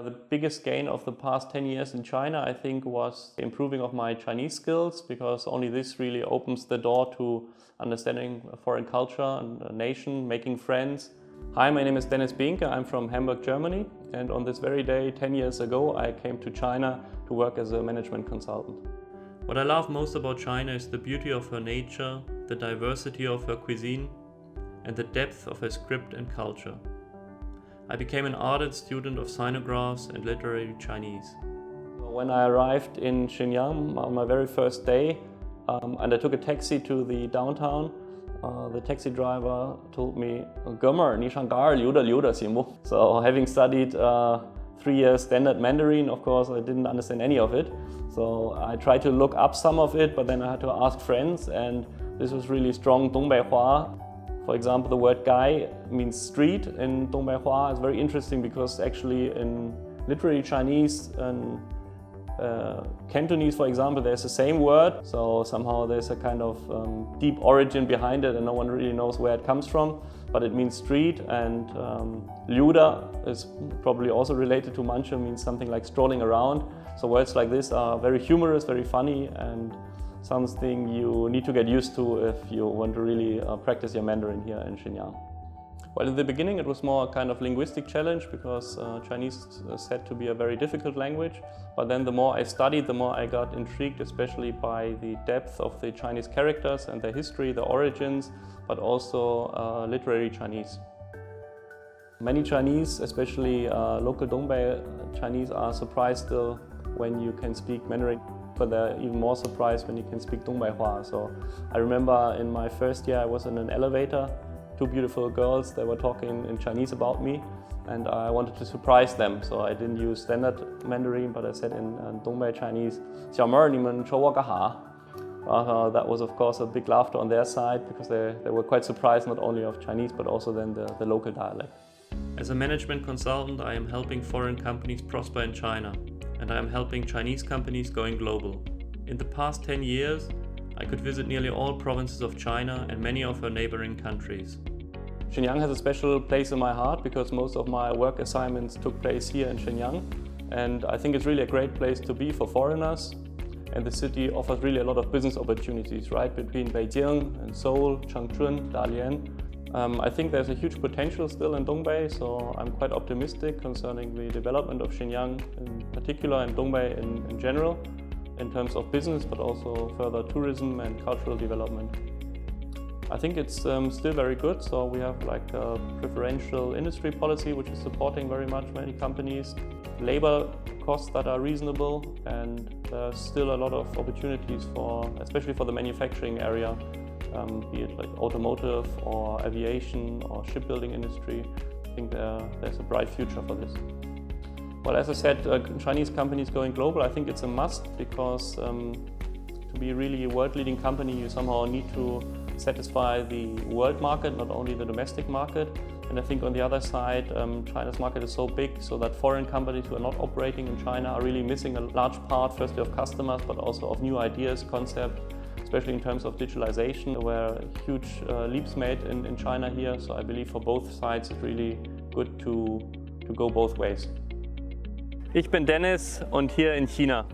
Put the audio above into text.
The biggest gain of the past 10 years in China, I think, was improving of my Chinese skills, because only this really opens the door to understanding a foreign culture and a nation, making friends. Hi, my name is Behnke. I'm from Hamburg, Germany, and on this very day, 10 years ago, I came to China to work as a management consultant. What I love most about China is the beauty of her nature, the diversity of her cuisine, and the depth of her script and culture. I became an ardent student of sinographs and literary Chinese. When I arrived in Shenyang on my very first day, and I took a taxi to the downtown, the taxi driver told me, "Gömmer, ni shangar liu de simu." So having studied 3 years standard Mandarin, of course, I didn't understand any of it. So I tried to look up some of it, but then I had to ask friends, and this was really strong Dongbei Hua. For example, the word gai means street in Dongbei Hua. It's very interesting because actually in literary Chinese and Cantonese, for example, there's the same word. So somehow there's a kind of deep origin behind it and no one really knows where it comes from. But it means street, and liuda is probably also related to Manchu, means something like strolling around. So words like this are very humorous, very funny, and something you need to get used to if you want to really practice your Mandarin here in Shenyang. Well, in the beginning it was more a kind of linguistic challenge, because Chinese is said to be a very difficult language. But then the more I studied, the more I got intrigued, especially by the depth of the Chinese characters and their history, their origins, but also literary Chinese. Many Chinese, especially local Dongbei Chinese, are surprised still when you can speak Mandarin. But they're even more surprised when you can speak Dongbei Hua. So I remember in my first year I was in an elevator, 2 beautiful girls, they were talking in Chinese about me, and I wanted to surprise them. So I didn't use standard Mandarin, but I said in Dongbei Chinese, "Xiao mer, ni men chou wo ge ha?" That was of course a big laughter on their side, because they were quite surprised not only of Chinese but also then the local dialect. As a management consultant, I am helping foreign companies prosper in China, and I am helping Chinese companies going global. In the past 10 years, I could visit nearly all provinces of China and many of her neighboring countries. Shenyang has a special place in my heart because most of my work assignments took place here in Shenyang, and I think it's really a great place to be for foreigners. And the city offers really a lot of business opportunities, right, between Beijing and Seoul, Changchun, Dalian. I think there's a huge potential still in Dongbei, so I'm quite optimistic concerning the development of Shenyang in particular and Dongbei in general, in terms of business, but also further tourism and cultural development. I think it's still very good. So we have like a preferential industry policy, which is supporting very much many companies, labor costs that are reasonable, and there's still a lot of opportunities especially for the manufacturing area. Be it like automotive or aviation or shipbuilding industry. I think there's a bright future for this. Well, as I said, Chinese companies going global, I think it's a must, because to be really a world-leading company, you somehow need to satisfy the world market, not only the domestic market. And I think on the other side, China's market is so big, so that foreign companies who are not operating in China are really missing a large part, firstly of customers, but also of new ideas, concepts, especially in terms of digitalization, where huge leaps made in China here. So I believe for both sides it's really good to go both ways. Ich bin Dennis und hier in China.